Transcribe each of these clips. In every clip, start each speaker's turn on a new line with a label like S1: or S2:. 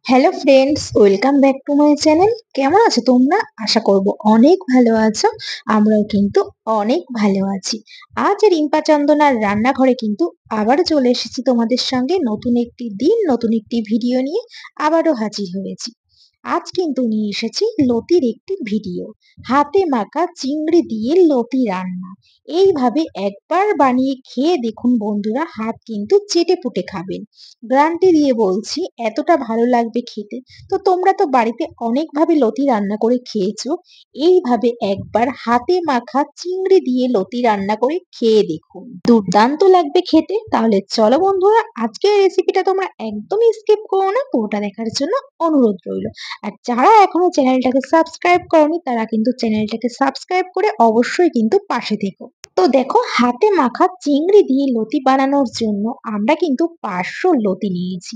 S1: Hello friends, welcome back to my channel. কেমন আছো তোমরা? আশা করব অনেক ভালো আছো। আমরাও কিন্তু অনেক ভালো আছি। আজ রিম্পা চন্দনার রান্নাঘরে কিন্তু আবারও চলে এসেছি তোমাদের সঙ্গে নতুন একটি দিন, নতুন একটি ভিডিও নিয়ে আবারও হাজির হয়েছি। আজ কিন্তু নিয়ে এসেছি লতির একটি ভিডিও। হাতে মাখা চিংড়ি দিয়ে লতি রান্না। এইভাবে একবার বানিয়ে খেয়ে দেখুন বন্ধুরা, হাত কিন্তু চেটেপুটে খাবেন। গ্যারান্টি দিয়ে বলছি এতটা ভালো লাগবে খেতে। তো তোমরা তো বাড়িতে অনেকভাবে লতি রান্না করে খেয়েছো। এইভাবে একবার হাতে মাখা চিংড়ি দিয়ে লতি রান্না করে খেয়ে দেখুন, দুর্দান্ত লাগবে খেতে। তাহলে চলো বন্ধুরা, আজকের রেসিপিটা তোমরা একদমই স্কিপ করো না, পুরোটা দেখার জন্য অনুরোধ রইল। আর যারা এখনো চ্যানেলটাকে সাবস্ক্রাইব করনি তারা কিন্তু চ্যানেলটাকে সাবস্ক্রাইব করে অবশ্যই কিন্তু পাশে থেকো। তো দেখো, হাতে মাখা চিংড়ি দিয়ে লতি বানানোর জন্য আমরা কিন্তু 500 লতি নিয়েছি।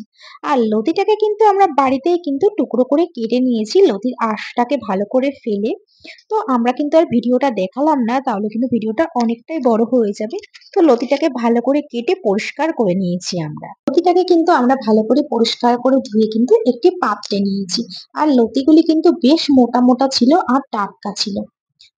S1: আর লতিটাকে কিন্তু আমরা বাড়িতেই কিন্তু টুকরো করে কেটে নিয়েছি, লতির আঁশটাকে ভালো করে ফেলে। তো আমরা কিন্তু আর ভিডিওটা দেখালাম না, তাহলে কিন্তু ভিডিওটা অনেকটাই বড় হয়ে যাবে। তো লতিটাকে ভালো করে কেটে পরিষ্কার করে নিয়েছি আমরা। লতিটাকে কিন্তু আমরা ভালো করে পরিষ্কার করে ধুয়ে কিন্তু একটি পাত্রে নিয়েছি। আর লতিগুলি কিন্তু বেশ মোটা মোটা ছিল আর টাটকা ছিল।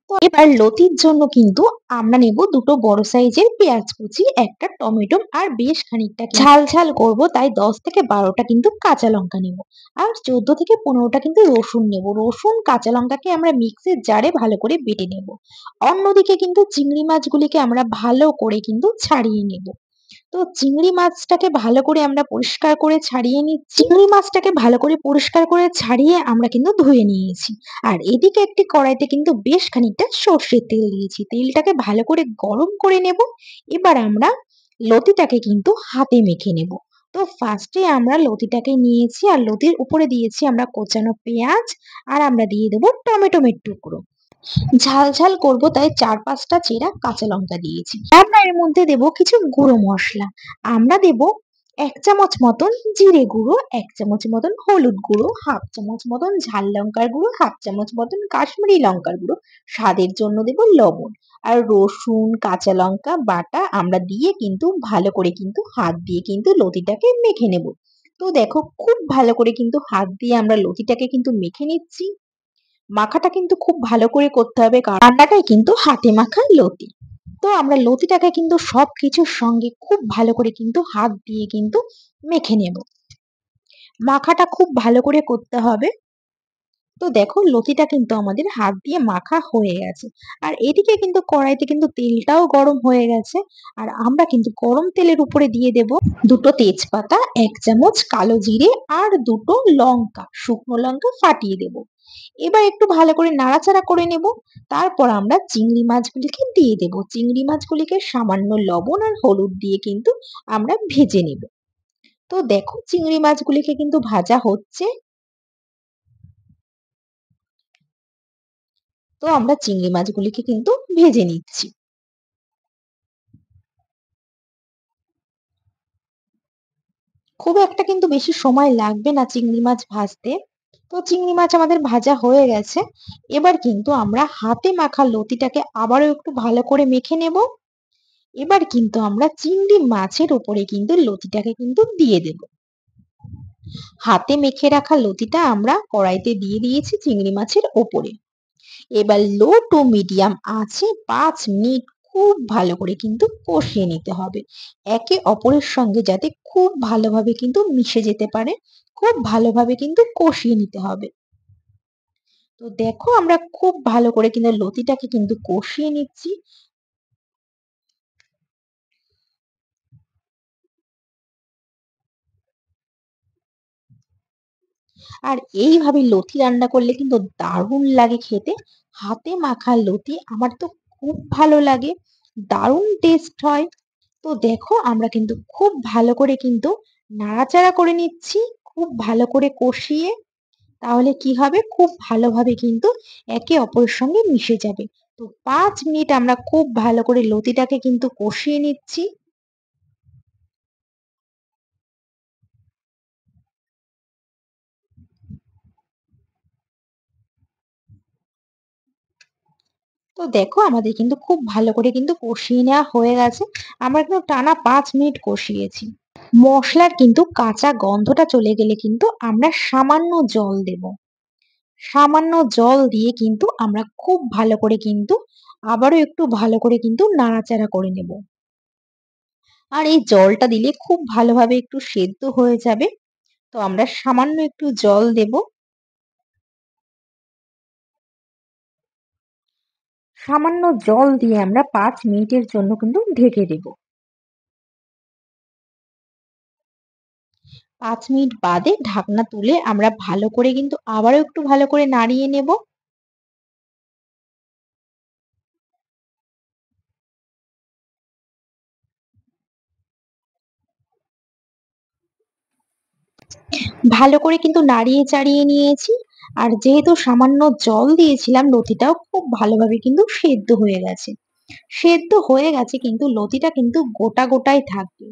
S1: তো এবার লতির জন্য কিন্তু আমরা নেব দুটো বড় সাইজের পেঁয়াজ কুচি, একটা টমেটো, আর বেশ খানিকটা ঝাল ঝাল করব তাই 10 থেকে 12টা কিন্তু কাঁচা লঙ্কা নেব। আর 14 থেকে 15টা কিন্তু রসুন নেব। রসুন কাঁচা লঙ্কাকে আমরা মিক্সির জারে ভালো করে বেটে নেব। অন্যদিকে কিন্তু চিংড়ি মাছগুলিকে আমরা ভালো করে কিন্তু ছাড়িয়ে নেব। তো চিংড়ি মাছটাকে ভালো করে আমরা পরিষ্কার করে ছাড়িয়ে নিচ্ছি। চিংড়ি মাছটাকে ভালো করে পরিষ্কার করে ছাড়িয়ে আমরা কিন্তু ধুয়ে নিয়েছি। আর এদিকে একটি কড়াইতে কিন্তু বেশ খানিকটা সর্ষের তেল দিয়েছি। তেলটাকে ভালো করে গরম করে নেব। এবার আমরা লতিটাকে কিন্তু হাতে মেখে নেব। তো ফার্স্টে আমরা লতিটাকে নিয়েছি আর লতির উপরে দিয়েছি আমরা কোচানো পেঁয়াজ, আর আমরা দিয়ে দেবো টমেটোমের টুকরো। ঝাল ঝাল করবো তাই 4-5টা চেরা কাঁচা লঙ্কা দিয়েছি। আমরা এর মধ্যে দেব কিছু গুঁড়ো মশলা। আমরা দেব 1 চামচ মতন জিরে গুঁড়ো, 1 চামচ মতন হলুদ গুঁড়ো, হাফ চামচ মতন ঝাল লঙ্কার গুঁড়ো, হাফ চামচ মতন কাশ্মীরি লঙ্কার গুঁড়ো, স্বাদের জন্য দেব লবণ। আর রসুন কাঁচা লঙ্কা বাটা আমরা দিয়ে কিন্তু ভালো করে কিন্তু হাত দিয়ে কিন্তু লতিটাকে মেখে নেব। তো দেখো, খুব ভালো করে কিন্তু হাত দিয়ে আমরা লতিটাকে কিন্তু মেখে নিচ্ছি। মাখাটা কিন্তু খুব ভালো করে করতে হবে, কারণ রান্নাটাই কিন্তু হাতে মাখা লতি। তো আমরা লতিটাকে কিন্তু সবকিছুর সঙ্গে খুব ভালো করে কিন্তু হাত দিয়ে কিন্তু মেখে নেব। মাখাটা খুব ভালো করে করতে হবে। তো দেখো, লতিটা কিন্তু আমাদের হাত দিয়ে মাখা হয়ে গেছে। আর এদিকে কিন্তু কড়াইতে কিন্তু তেলটাও গরম হয়ে গেছে। আর আমরা কিন্তু গরম তেলের উপরে দিয়ে দেব দুটো তেজপাতা, 1 চামচ কালো জিরে, আর দুটো লঙ্কা, শুকনো লঙ্কা ফাটিয়ে দেব। এবার একটু ভালো করে নাড়াচাড়া করে নেব। তারপর আমরা চিংড়ি মাছগুলিকে দিয়ে দেব। চিংড়ি মাছগুলিকে সামান্য লবণ আর হলুদ দিয়ে কিন্তু আমরা ভেজে নেব। তো দেখো, চিংড়ি মাছগুলিকে কিন্তু ভাজা হচ্ছে। তো আমরা চিংড়ি মাছগুলিকে কিন্তু ভেজে নিচ্ছি। খুব একটা কিন্তু বেশি সময় লাগবে না চিংড়ি মাছ ভাজতে। তো চিংড়ি মাছ আমাদের ভাজা হয়ে গেছে। এবার কিন্তু আমরা হাতে মাখা লতিটাকে আবারও একটু ভালো করে মেখে নেব। এবার কিন্তু আমরা চিংড়ি মাছের উপরে কিন্তু লতিটাকে কিন্তু দিয়ে দেব। হাতে মেখে রাখা লতিটা আমরা কড়াইতে দিয়ে দিয়েছি চিংড়ি মাছের ওপরে। এবার লো টু মিডিয়াম আঁচে 5 মিনিট খুব ভালো করে কিন্তু কষিয়ে নিতে হবে, একে অপরের সঙ্গে যাতে খুব ভালোভাবে কিন্তু মিশে যেতে পারে। খুব ভালোভাবে কিন্তু কষিয়ে নিতে হবে। তো দেখো, আমরা খুব ভালো করে কিন্তু লতিটাকে কিন্তু কষিয়ে নিচ্ছি। আর এইভাবে লতি রান্না করলে কিন্তু দারুণ লাগে খেতে। হাতে মাখা লতি আমার তো খুব ভালো লাগে, দারুণ টেস্ট হয়। তো দেখো, আমরা কিন্তু খুব ভালো করে কিন্তু নাড়াচাড়া করে নিচ্ছি, খুব ভালো করে কষিয়ে। তাহলে কি হবে, খুব ভালোভাবে কিন্তু একে অপরের সঙ্গে মিশে যাবে। তো 5 মিনিট আমরা খুব ভালো করে লতিটাকে কিন্তু কষিয়ে নিচ্ছি। তো দেখো, আমাদের কিন্তু খুব ভালো করে কিন্তু কষিয়ে নেওয়া হয়ে গেছে। আমরা কিন্তু টানা 5 মিনিট কষিয়েছি। মশলার কিন্তু কাঁচা গন্ধটা চলে গেলে কিন্তু আমরা সামান্য জল দেব। সামান্য জল দিয়ে কিন্তু আমরা খুব ভালো করে কিন্তু আবারও একটু ভালো করে কিন্তু নাড়াচাড়া করে নেব। আর এই জলটা দিলে খুব ভালোভাবে একটু সেদ্ধ হয়ে যাবে। তো আমরা সামান্য একটু জল দেব। সামান্য জল দিয়ে আমরা ৫ মিনিটের জন্য কিন্তু ঢেকে দেব। ৫ মিনিট বাদে ঢাকনা তুলে আমরা ভালো করে কিন্তু আবারও একটু ভালো করে নাড়িয়ে নেব। ভালো করে কিন্তু নাড়িয়ে চাড়িয়ে নিয়েছি। আর যেহেতু সামান্য জল দিয়েছিলাম লতিটাও খুব ভালোভাবে কিন্তু সেদ্ধ হয়ে গেছে। সেদ্ধ হয়ে গেছে কিন্তু লতিটা কিন্তু গোটা গোটাই থাকবে।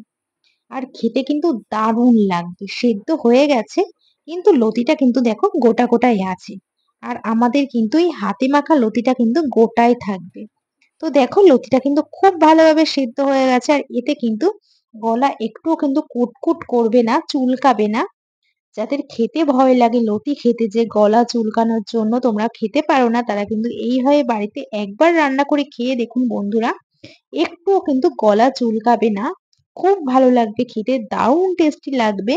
S1: আর খেতে কিন্তু দারুণ লাগবে। সেদ্ধ হয়ে গেছে কিন্তু লতিটা কিন্তু দেখো গোটা গোটাই আছে। আর আমাদের কিন্তু এই হাতে মাখা লতিটা কিন্তু গোটাই থাকবে। তো দেখো লতিটা কিন্তু খুব ভালোভাবে সেদ্ধ হয়ে গেছে। আর এতে কিন্তু গলা একটুও কিন্তু কুটকুট করবে না, চুলকাবে না। যাদের খেতে ভয় লাগে লতি খেতে, যে গলা চুলকানোর জন্য তোমরা খেতে পারো না, তারা কিন্তু এইভাবে বাড়িতে একবার রান্না করে খেয়ে দেখুন বন্ধুরা। একটুও কিন্তু গলা চুলকাবে না। খুব ভালো লাগবে খেতে, দারুণ টেস্টি লাগবে।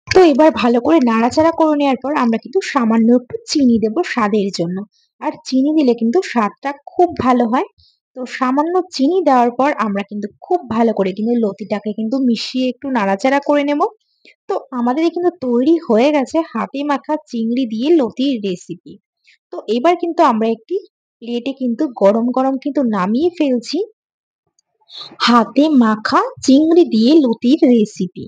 S1: তো এবার ভালো করে নাড়াচাড়া করে নেওয়ার পর আমরা কিন্তু সামান্য একটু চিনি দেব স্বাদের জন্য। আর চিনি দিলে কিন্তু স্বাদটা খুব ভালো হয়। তো সামান্য চিনি দেওয়ার পর আমরা কিন্তু খুব ভালো করে কিন্তু লতিটাকে কিন্তু মিশিয়ে একটু নাড়াচাড়া করে নেব। তো আমাদের কিন্তু তৈরি হয়ে গেছে হাতে মাখা চিংড়ি দিয়ে লতির রেসিপি। তো এবার কিন্তু আমরা একটি প্লেটে কিন্তু গরম গরম কিন্তু নামিয়ে ফেলছি হাতে মাখা চিংড়ি দিয়ে লতির রেসিপি।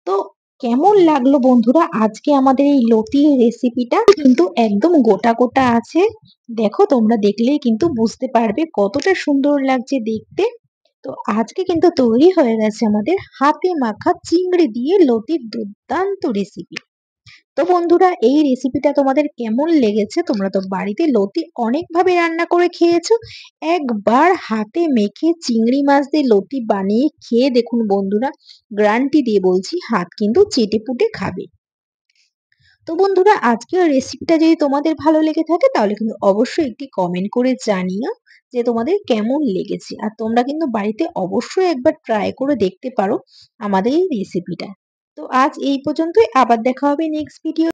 S1: তো কেমন লাগলো বন্ধুরা আজকে আমাদের এই লতির রেসিপিটা? কিন্তু একদম গোটা গোটা আছে। দেখো তোমরা দেখলেই কিন্তু বুঝতে পারবে কতটা সুন্দর লাগছে দেখতে। তো আজকে কিন্তু তৈরি হয়ে গেছে আমাদের হাতে মাখা চিংড়ি দিয়ে লতির দুর্দান্ত রেসিপি। তো বন্ধুরা এই রেসিপিটা তোমাদের কেমন লেগেছে? তোমরা তো বাড়িতে লতি অনেকভাবে রান্না করে খেয়েছো। একবার হাতে মেখে চিংড়ি মাছ দিয়ে লতি বানিয়ে খেয়ে দেখুন বন্ধুরা। গ্যারান্টি দিয়ে বলছি হাত কিন্তু চেটেপুটে খাবে। তো বন্ধুরা আজকের রেসিপিটা যদি তোমাদের ভালো লেগে থাকে তাহলে কিন্তু অবশ্যই একটি কমেন্ট করে জানিও যে তোমাদের কেমন লেগেছে। আর তোমরা কিন্তু বাড়িতে অবশ্যই একবার ট্রাই করে দেখতে পারো আমাদের এই রেসিপিটা। তো আজ এই পর্যন্তই, আবার দেখা হবে নেক্সট ভিডিও।